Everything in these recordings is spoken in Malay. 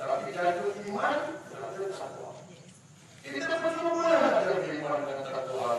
Tapi jatuh iman, jatuh takwa. Kita berjumpa dengan iman dan takwa.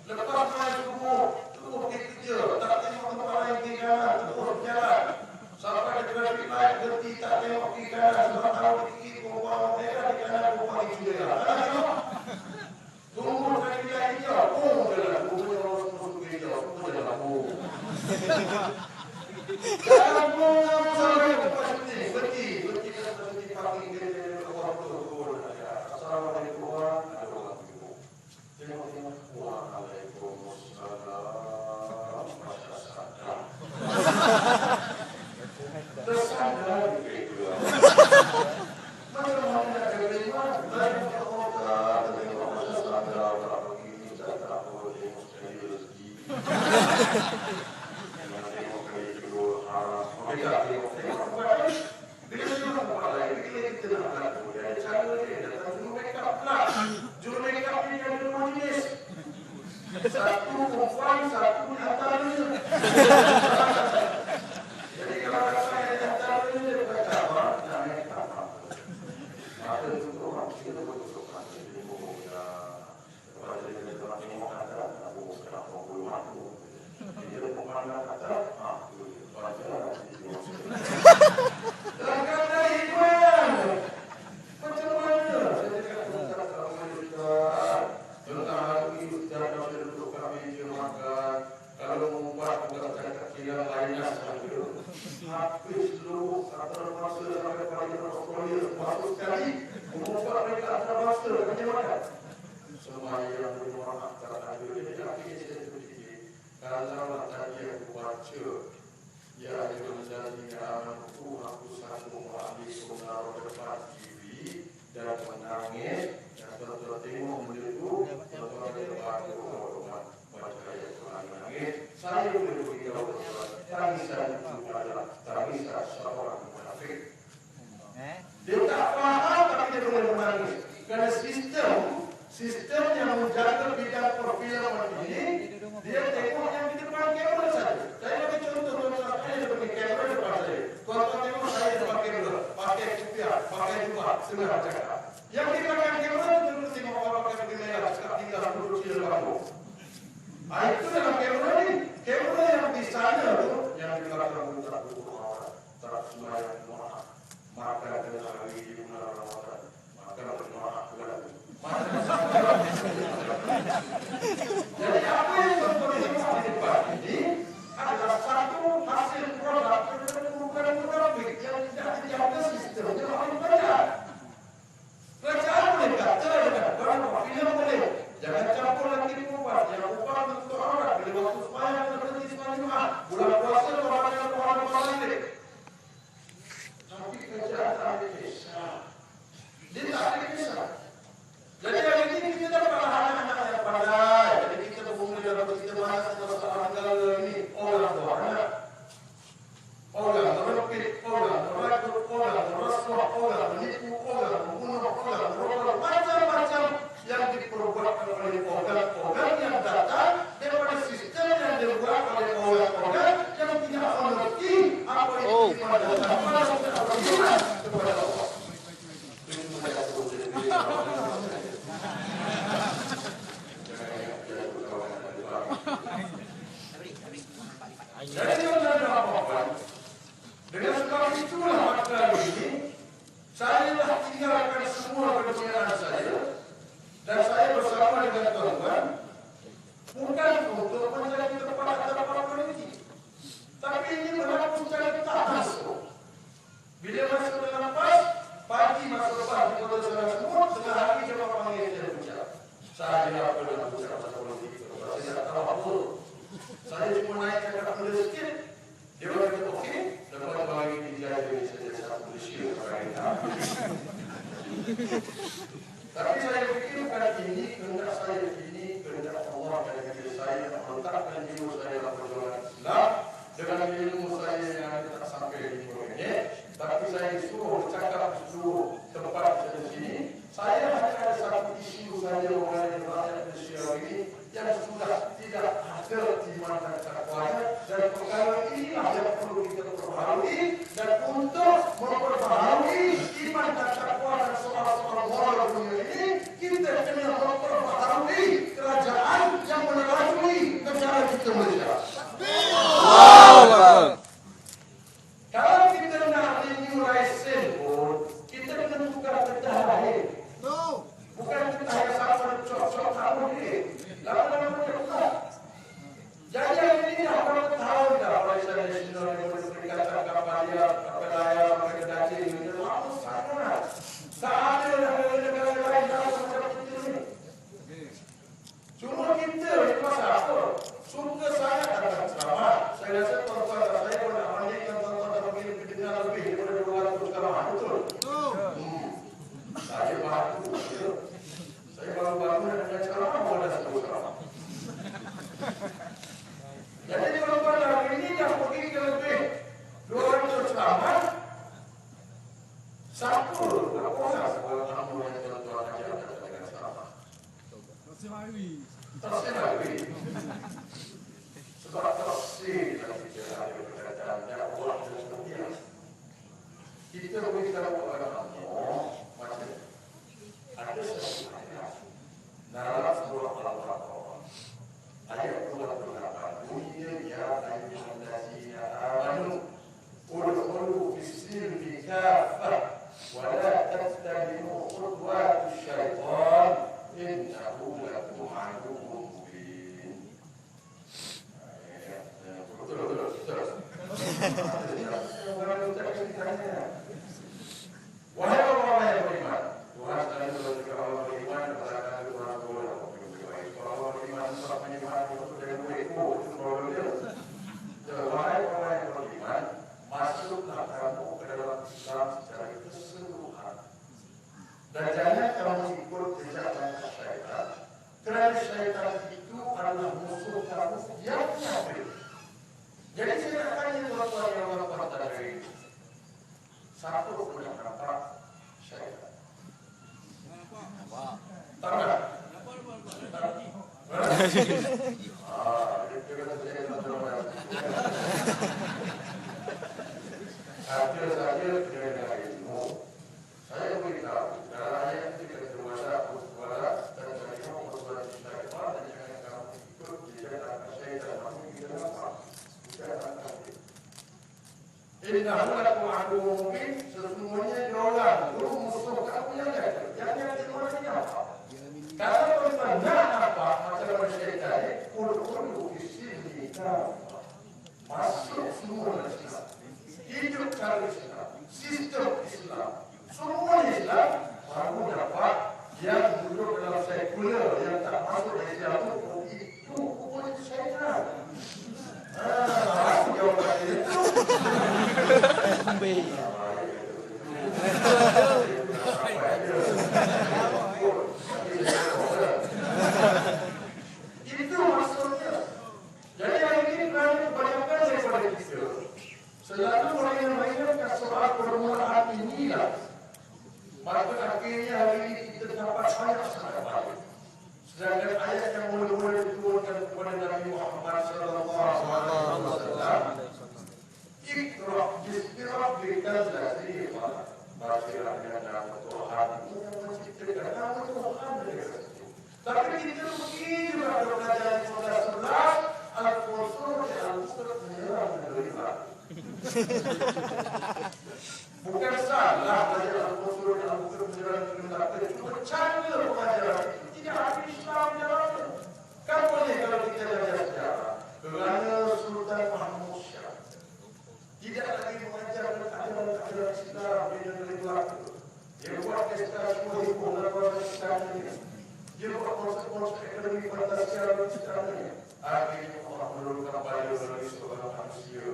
Lepas main subuh, terus kerja, tak tengok tempat lain di kanan, terus berjalan. Sampai di traffic light berhenti, tak tengok di kanan, sebab tahu di kiri perempuan merah, di kanan perempuan hijau merah. Tak tengok. Tunggu traffic light hijau, jalan. Tunggu orang masuk hijau, jalan. Jangan sampai tempat penting, berhenti ke berhenti parking ke orang tu. Assalamualaikum warahmatullahi wabarakatuh. Tengok. Waalaikumsalam. Tersadar begitu. Macam mana nak terima? Dari Allah, dari Allah sadar kalau ini tak boleh mesti rezeki. Satu perempuan, satu antaranya. Jadi kalau saya antaranya dia berkata apa? Jangan apa. Maka itu orang kita berdoa jadi moga kepada dia telah mengatakan aku sekarang mau mati. Dia pemandang kata, baca dalam kata iman. Macam mana? Saya kata tentang hal itu secara duduk kami di makan. Kalau membuat pekerjaan kecil yang lainnya sahaja. Habis seluruh antara masa sampai pada Australia masuk sekali. Membuat mereka antara masa bagaimana? Semua yang bermakna antara diri dan kaki sendiri. Kalau tadi aku baca, ya itu menjadi aku satu mengambil sebuah depan TV dan menangis dan terus tengok menderu terus ada orang baca ayat Quran menangis. Saya boleh beritahu tangisan itu adalah tangisan seorang munafik. Dia tak faham tapi dia boleh menangis kerana sistem yang menjaga bidang perfilman ini dia tengok yang di depan kamera saja. Saya bagi contoh saya seperti kamera depan saya. Tuan-tuan tengok saya depan kamera, pakai kopiah, pakai jubah, setengah cakap. Yang di belakang kamera terus tengok orang pakai kamera, cakap tinggal duduk di depan. Itu dalam kamera ni. Kamera yang di sana tu, yang di belakang bukan orang. Tak semua yang doa. Maka kena hari di bulan Ramadan. Maka berdoa bulan. Jadi apa yang berdoa di depan ini adalah satu hasil produk bukan munafik yang tidak dijaga sistemnya oleh kerajaan. Kerajaan boleh kata orang film boleh. Jangan campur lagi di kupas. Yang kupas untuk orang bila waktu sembahyang berhenti sembahyang Jumaat. Bulan puasa orang yang lain. Tapi kerajaan tak ada kisah. Dia tak ada kisah. Jadi hari ini kita dapat anak-anak yang pandai. Jadi kita berhubung dalam kita bahas masalah tanggal ini orang anak, orang merepit, orang merakut, orang merasuah, orang menipu, orang membunuh, orang merokok, macam-macam yang diperbuatkan oleh orang yang datang daripada sistem yang dibuat oleh orang yang tidak mengerti apa itu pada Allah kepada Allah. Jadi dengan sebab itulah maka ini saya telah tinggalkan semua pekerjaan saya dan saya bersama dengan tuan-tuan bukan untuk menjadi tempat politik, tapi ini berlaku secara tak masuk. Bila masuk dalam pas, pagi masuk pas di kota sana semua, tengah hari coba panggil dia bicara. Saya tidak pernah bicara pasal politik, saya tidak tahu apa. Saya cuma naik ke atas benda sikit. Dia berkata okey. Lepas bagi dia saja satu bersyukur kepada tapi saya fikir pada ini kehendak saya ini kehendak Allah dan diri saya meletakkan jiwa saya dalam perjuangan Islam dengan ilmu saya yang tidak sampai di ini. Tapi saya disuruh bercakap di seluruh tempat di sini. Saya hanya ada satu isu saja mengenai rakyat Malaysia ini yang sudah tidak ada di mana takwanya dan perkara inilah yang perlu kita perbaharui dan untuk memperbaharui betul. Saya baru, saya baru dengan ceramah boleh satu ceramah. Jadi kalau pada hari ini dah pergi ke lebih 200 ceramah, satu orang sebuah tamu yang tuan-tuan ajar dengan ceramah. Tersilawi. Sebab tersi dalam bicara berkaitan dakwah dan sebagainya. Kita berbicara kepada Allah macam ada satu ayat dalam surah Al-Baqarah ayat 28 bunyinya ya ayyuhallazina amanu udkhulu fis-silmi kaffah wa la tattabi'u khutuwatis syaitan innahu lakum aduwwun mubin. Betul. Wahai orang-orang yang beriman, Tuhan sekalian kepada orang beriman, katakan Tuhan boleh orang beriman sebab menyembah itu dari mereka itu boleh. Wahai orang yang beriman, masuklah kamu ke dalam Islam secara keseluruhan dan jangan kamu ikut jejak langkah syaitan, kerana syaitan itu adalah musuh kamu yang nyata. Jadi saya nak tanya tuan-tuan yang orang tadi, satu pun yang nampak syaitan. Tak ada. Dia kata saya tuan-tuan. Ada saja kerana ilmu. Saya beritahu dalam ayat itu kita berwasa berwala dan saya mau berwala syaitan dan jangan kamu ikut jejak langkah syaitan. Kamu kita nampak. Innahu lakum aduwwun mubin, sesungguhnya diorang itu musuh kamu yang nyata. Yang dimana apa? Kalau bertanya apa macam syaitan, kullu fis-silmi kaffah. Masuk semua Islam. Hidup cara Islam, sistem Islam, semua Islam baru dapat yang duduk dalam sekuler yang tak masuk Islam itu hukum syaitan. Jawapan itu itu maksudnya. Jadi hari ini kami kebanyakan daripada kita selalu mainkan soal permulaan inilah. Maka akhirnya hari ini kita dapat banyak sangat. Sedangkan ayat yang mula-mula diturunkan kepada Nabi Muhammad SAW, Iqra bismi rabbikal ladzi khalaq. Bacalah dengan nama Tuhan yang menciptakan. Nama Tuhan dari situ. Tapi kita begitu pada pelajaran sebelah Al-Qur'an Al-Qur'an menyerang menerima. Bukan salah belajar Al-Qur'an Al-Qur'an menyerang menerima. Itu bercanda pelajaran itu. Tidak ada Islam jalan. Kan boleh kalau kita belajar sejarah. Kerana Sultan Mahmud Shah tidak lagi mengajarkan ajaran Islam dengan berlaku. Dia buat pesta semua hukum dalam Islam ini. Dia buat konsep-konsep ekonomi fantasial dalam Islam ini. Akhirnya Allah menurunkan bala dari seorang manusia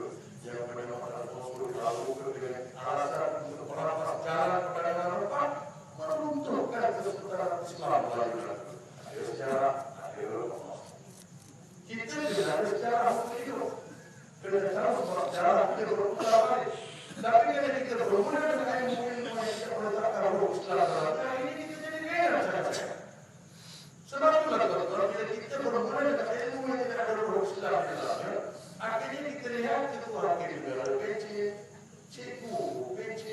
yang bernama Rasul lalu dengan alasan untuk merampas jalan kepada Eropa, meruntuhkan kesempatan Islam melalui berlaku. Ada sejarah, ada Allah. Kita tidak ada sejarah untuk hidup. Kerana tahu cara kita berputar balik. Tapi kalau kita bermula dengan ilmu-ilmu yang kita meletakkan roh Islam dalam ini kita jadi kaya cara-cara. Sebab itulah tuan-tuan, bila kita bermula dengan ilmu yang tidak ada roh Islam dalamnya, akhirnya kita lihat itu hakim negara, PC, cikgu, PC,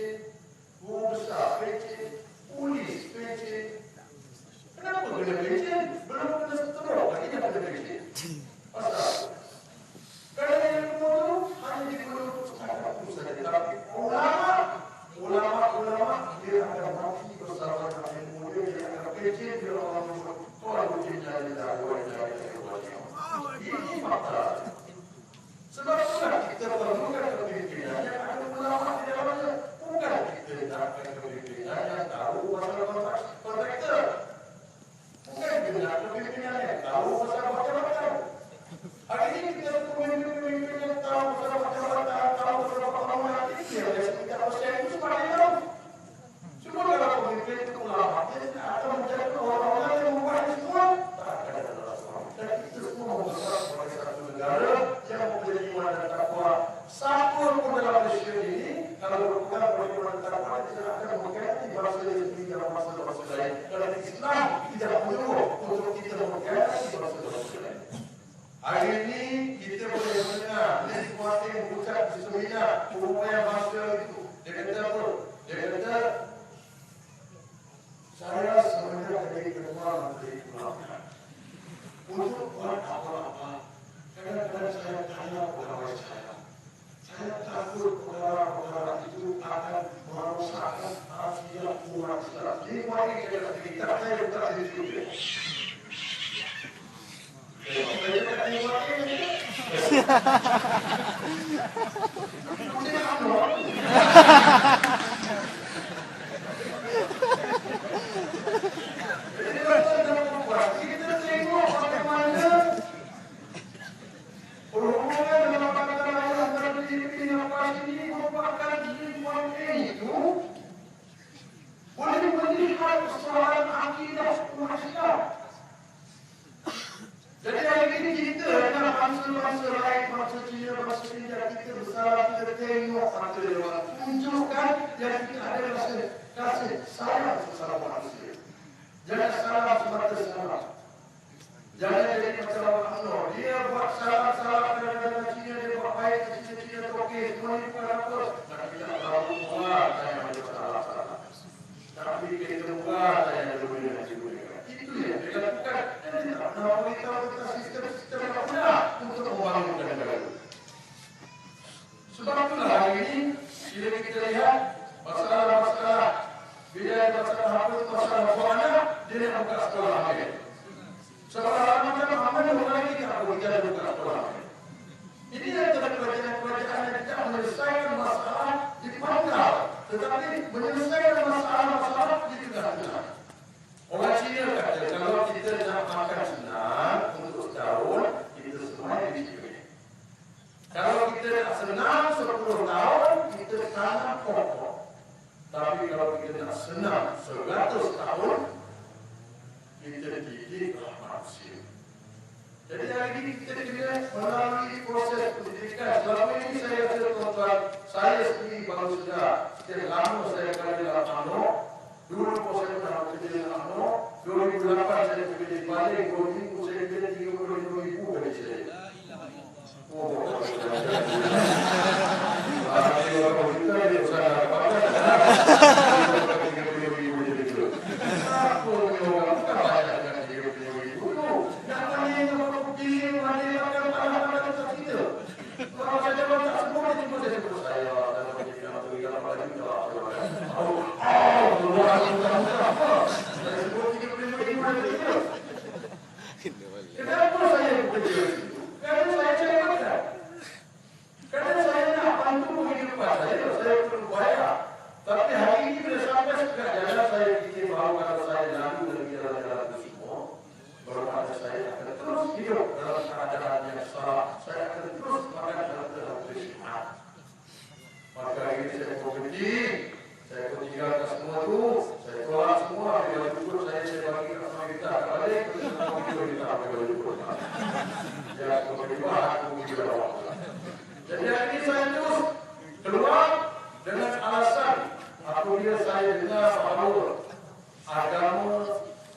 bukan bagaimana cara tidak akan mengkaji bahasa ini dalam bahasa lain. Dalam Islam tidak menyuruh untuk kita mengkaji bahasa lain. Hari ini kita boleh mendengar nikmati mengucap sesungguhnya upaya bahasa itu. Dia kata apa? Dia kata saya sebenarnya dari kenal dari pulang. Untuk buat apa-apa, kadang-kadang saya tanya pegawai saya. Saya takut perkara-perkara itu akan merusakkan afiat umat Islam. Ini mari kita saya buka di sini. Jadi hari ini kita adalah bangsa-bangsa lain, bangsa Cina, bangsa India, kita bersalah, kita tengok mata dewan, tunjukkan yang kita ada kasih sayang sesama manusia. Jangan salah semata salah. Jangan jadi macam orang Nur. Dia buat salah-salah dalam Cina, dia buat baik, Cina okey, semua ini bukan apa. Tapi tak tahu buat saya ada salah-salah. Tapi kita buat saya ada benda juga. Itu yang dia lakukan. Dan dia tak nak beritahu kita sistem yang benar untuk membangunkan negara. Sebab itulah hari ini, bila kita lihat masalah-masalah, bila masalah apa itu masalah anak, dia nak buka sekolah akhir. Sekolah anak Muhammad orang lagi tak boleh kita buka sekolah akhir. Ini adalah kerajaan-kerajaan yang tidak menyelesaikan masalah di pangkal, tetapi menyelesaikan masalah-masalah di tengah-tengah. Orang Cina kata, kalau kita nak makan senang untuk setahun, kita semua diberi. Kalau kita nak senang 10 tahun, kita tanam pokok. Tapi kalau kita nak senang 100 tahun, kita didiklah manusia. Jadi hari ini kita kena melalui proses pendidikan. Selama ini saya kata tuan-tuan, saya sendiri baru sedar. Sekian lama saya kerja dalam UMNO. Dulu saya pernah bekerja dalam UMNO. 2008 saya bekerja di Bali. 2000 saya bekerja 32,000 gaji saya. Kenapa saya bekerja di situ? Karena saya cari makan. Karena saya nak bantu kehidupan saya perlu bayar. Tapi hari ini bila sampai sekat jalan, saya fikir bahawa kalau saya lalu dari jalan-jalan itu semua, bermakna saya akan terus hidup dalam keadaan yang salah. Saya akan terus makan dalam kehidupan. Maka hari ini saya berhenti. Saya tinggalkan semua itu. Saya tolak semua. Bila cukup saya bagi sama kita balik. Ya, jadi hari ini saya terus keluar dengan alasan apabila saya dengar bahawa agama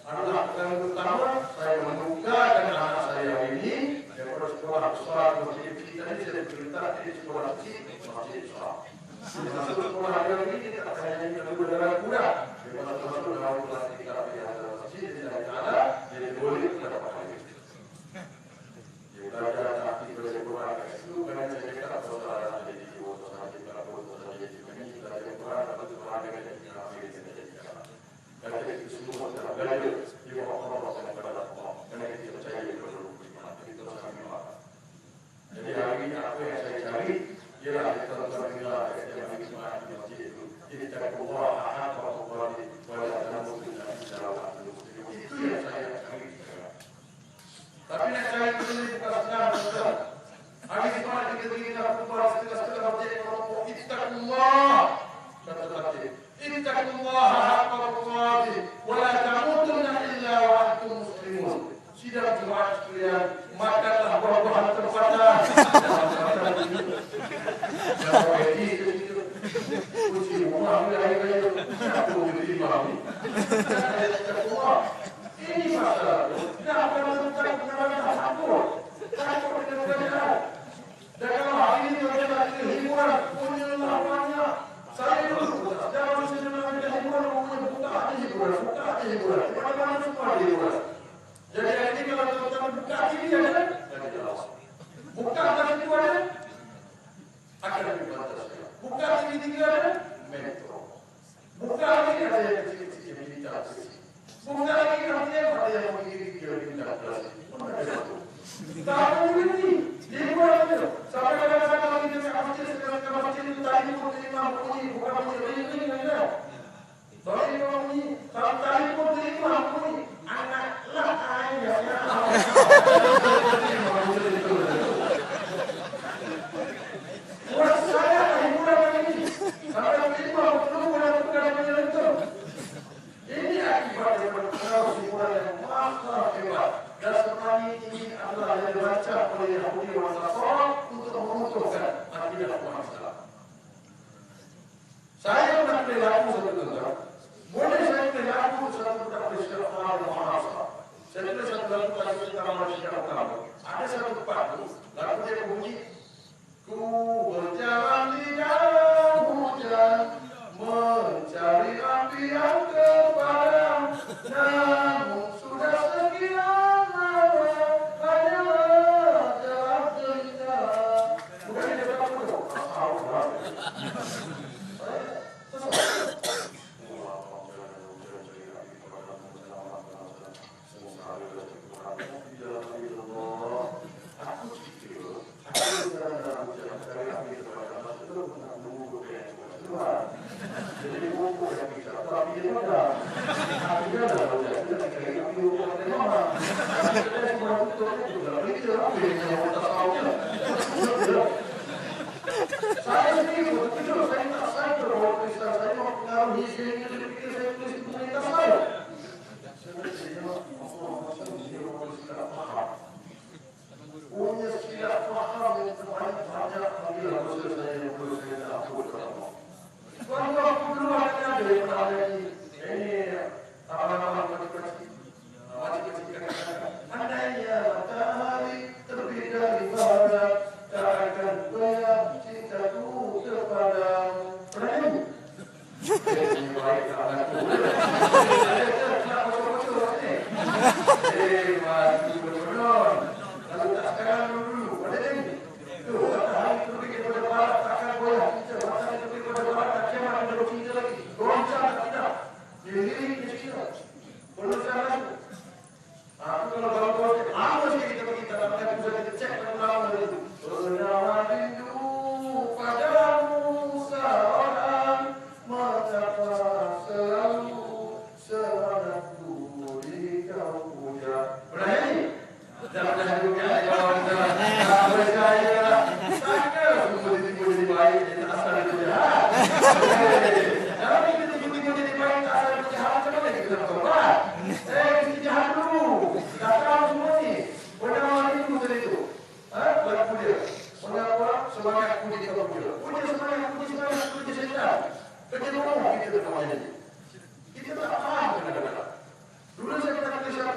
adalah perkara utama, saya menunggakan anak saya hari ini daripada sekolah besar masjid kita ini saya bercerita di sekolah kecil masjid besar. Masuk sekolah hari ini kita akan hanya kedua darah kuda. Masuk dalam kelas 3 yang masjid tidak ada, jadi boleh kita dapat. Belajar tapi bersekolah itu karena saya cakap saudara jadi jiwa saudara kita pun saudara jadi ini belajar Quran dapat Quran dengan kami jadi dan itu semua adalah belajar di bawah Allah kepada Allah karena kita percaya kepada Allah itu kami maaf. Jadi hari ini apa yang saya cari ialah tentang inilah yang kami semua di masjid itu jadi cakap Allah ahad Allah wala mungkin dalam itu yang saya cari. Tapi nak cari ini bukan senang, betul. Hari ini mana kita tinggal kumpul setengah masjid kelompok ittaqullah. Kata tadi, ittaqullah haqqa tuqatih wa la tamutunna illa wa antum muslimun. Sidang jemaah sekalian, makanlah buah-buahan tempatan. Jangan pergi ke situ. Kucing rumah wilayah satu lima ini. Ini masalah. Tidak akan menentukan penanganan takut. Takut dengan negara. Dan kalau hari ini adalah hiburan, punya lawannya. Saya dulu, dalam sejarah hiburan, buka hiburan. Mana-mana semua hiburan. Jadi ini kalau teman-teman buka ini ada, buka dari itu ada, akan dibatasi. Buka tinggi ada, metro. Buka lagi ada yang kecil-kecil bintang. Buka lagi ada yang menggigit bintang. Tahun ini hiburan itu sampai kadang-kadang lagi dengan kecil itu tadi pun terima bunyi bukan bunyi ini ada. Tadi bunyi tadi pun terima bunyi anak lah ayahnya. Buat saya hiburan ini sampai terima bukan itu. Ini akibat daripada hiburan yang mahal hebat. Dan sebenarnya ini adalah yang dibaca oleh Yahudi dan Nasrani untuk mengutuhkan akidah umat Islam. Saya pernah perilaku sebenarnya. Boleh saya perilaku satu peristiwa dan muhasabah. Saya tulis satu lagu lagi tentang manusia utama. Ada satu padu, lagu dia bunyi, ku berjalan di dalam hujan, mencari api yang kepadam, namun sudah sekian lama hanyalah jalan terindah. Bukan dia berapa tu? Saya sendiri betul, saya tak sadar bahwa Kristen saya mempengaruhi sehingga saya pikir saya tulis di komunitas saya. Punya silap faham yang terbanyak apabila proses saya yang perlu saya takut kalau. Waktu aku dulu ada ini apa-apa macam-macam. Andainya matahari terbit dari barat, tak akan goyah cintaku kepadamu. Pernah nyanyi? Ini baik anakku. Kenapa bocor-bocor ni? Mati benar-benar. Lalu tak sekarang dulu. Ada nyanyi? Tuh, matahari terbit dari barat, tak akan goyah cinta. Matahari terbit dari barat, tak kiamat akan ada cinta lagi. Goncang tak tidak? Diri cinta. Penulisan lagu. Aku kalau bawa apa sih kita dapat bisa kita cek ulang itu. Bernama rindu padamu seorang mengapa selalu semangatku di kau puja. Berani? Jangan juga jangan percaya. Saya tiba-tiba jadi baik dan asal itu jahat. Jangan tiba-tiba jadi baik asal itu jahat. Coba kita bertobat. Kita jahat dulu. Tak tahu semua ni. Bernama itu tadi itu. Lagu dia. Mengapa semangat puji kita puja. Puji semangat, puji setan. Kerja rumah kita terkawal jadi.